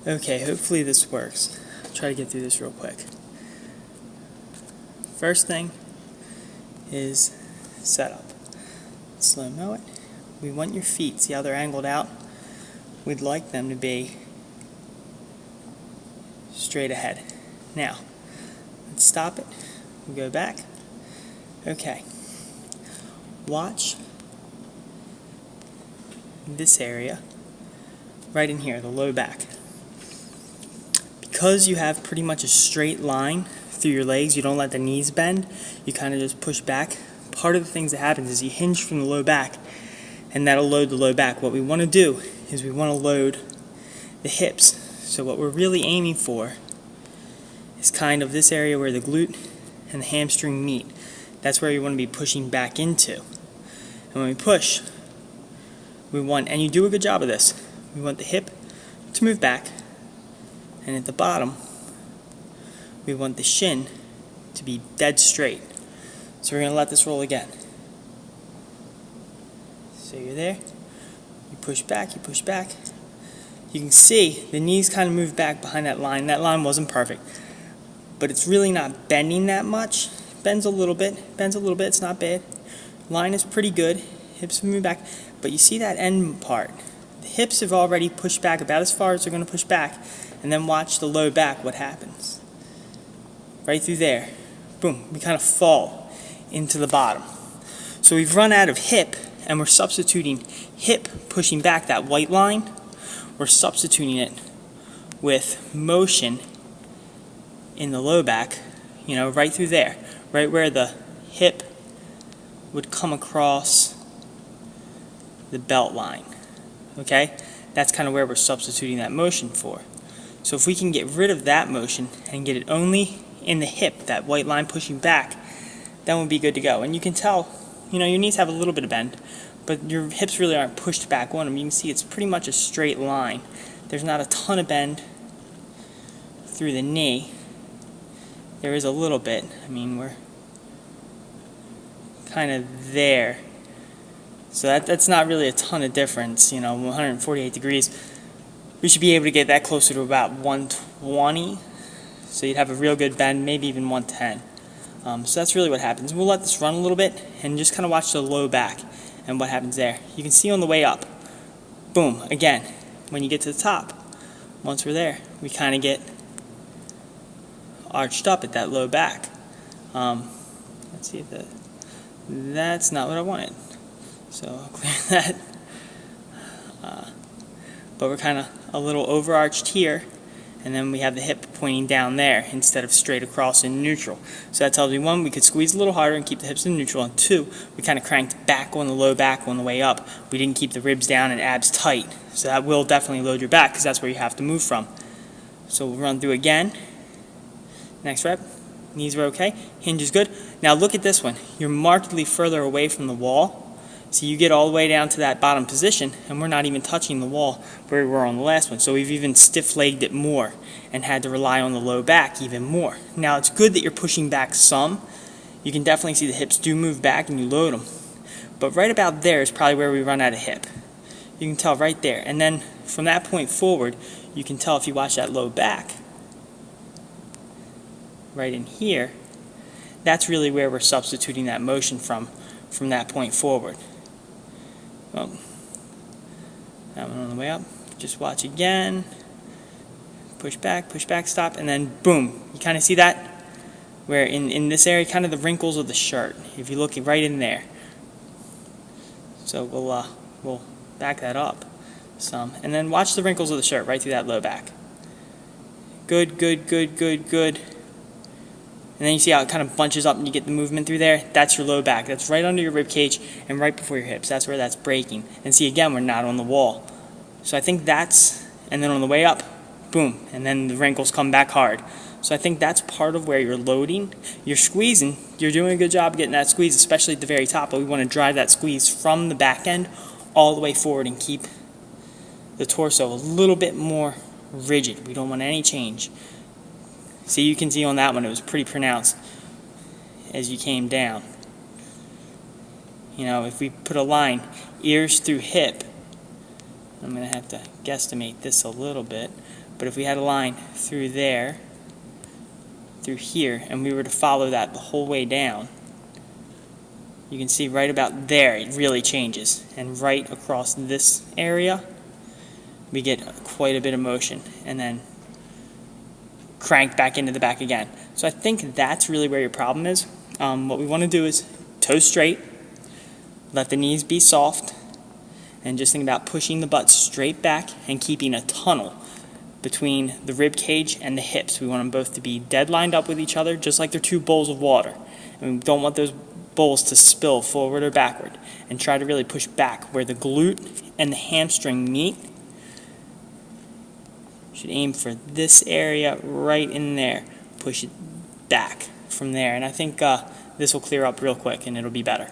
Okay, hopefully this works. I'll try to get through this real quick. First thing is setup. Slow-mo it. We want your feet, see how they're angled out? We'd like them to be straight ahead. Now, let's stop it. We go back. Okay. Watch this area right in here, the low back. Because you have pretty much a straight line through your legs, you don't let the knees bend, you kind of just push back. Part of the things that happens is you hinge from the low back, and that'll load the low back. What we want to do is we want to load the hips. So what we're really aiming for is kind of this area where the glute and the hamstring meet. That's where you want to be pushing back into. And when we push, we want, and you do a good job of this, we want the hip to move back, and at the bottom, we want the shin to be dead straight. So we're going to let this roll again. So you're there, you push back, you push back. You can see the knees kind of move back behind that line. That line wasn't perfect, but it's really not bending that much. Bends a little bit, it's not bad. Line is pretty good, hips move back, but you see that end part. The hips have already pushed back about as far as they're going to push back, and then watch the low back, what happens. Right through there, boom, we kind of fall into the bottom. So we've run out of hip, and we're substituting hip pushing back that white line. We're substituting it with motion in the low back, you know, right through there, right where the hip would come across the belt line. Okay? That's kind of where we're substituting that motion for. So if we can get rid of that motion and get it only in the hip, that white line pushing back, then we'll be good to go. And you can tell, you know, your knees have a little bit of bend, but your hips really aren't pushed back on them. You can see it's pretty much a straight line. There's not a ton of bend through the knee. There is a little bit. I mean, we're kind of there. So that's not really a ton of difference, you know, 148 degrees. We should be able to get that closer to about 120. So you'd have a real good bend, maybe even 110. So that's really what happens. We'll let this run a little bit and just kind of watch the low back and what happens there. You can see on the way up, boom, again, when you get to the top, once we're there, we kind of get arched up at that low back. Let's see if that's not what I wanted. So I'll clear that. But we're kind of a little overarched here, and then we have the hip pointing down there instead of straight across in neutral. So that tells me, one, we could squeeze a little harder and keep the hips in neutral, and two, we kind of cranked back on the low back on the way up. We didn't keep the ribs down and abs tight. So that will definitely load your back because that's where you have to move from. So we'll run through again. Next rep. Knees are okay. Hinge is good. Now look at this one. You're markedly further away from the wall. So you get all the way down to that bottom position, and we're not even touching the wall where we were on the last one. So we've even stiff-legged it more and had to rely on the low back even more. Now it's good that you're pushing back some. You can definitely see the hips do move back and you load them. But right about there is probably where we run out of hip. You can tell right there. And then from that point forward, you can tell if you watch that low back, right in here, that's really where we're substituting that motion from that point forward. Well, that one on the way up. Just watch again. Push back, stop, and then boom. You kind of see that? Where in this area, kind of the wrinkles of the shirt. If you're looking right in there. So we'll back that up some. And then watch the wrinkles of the shirt right through that low back. Good. And then you see how it kind of bunches up and you get the movement through there? That's your low back. That's right under your rib cage and right before your hips. That's where that's breaking. And see, again, we're not on the wall. So I think that's, and then on the way up, boom, and then the wrinkles come back hard. So I think that's part of where you're loading. You're squeezing. You're doing a good job of getting that squeeze, especially at the very top, but we want to drive that squeeze from the back end all the way forward and keep the torso a little bit more rigid. We don't want any change. See, you can see on that one, it was pretty pronounced as you came down. You know, if we put a line, ears through hip, I'm going to have to guesstimate this a little bit, But if we had a line through there, through here, and we were to follow that the whole way down, you can see right about there it really changes. And right across this area, we get quite a bit of motion, and then crank back into the back again. So I think that's really where your problem is. What we want to do is toes straight, let the knees be soft, and just think about pushing the butt straight back and keeping a tunnel between the rib cage and the hips. We want them both to be dead lined up with each other, just like they're two bowls of water. And we don't want those bowls to spill forward or backward. And try to really push back where the glute and the hamstring meet. You should aim for this area right in there. Push it back from there. And I think this will clear up real quick and it'll be better.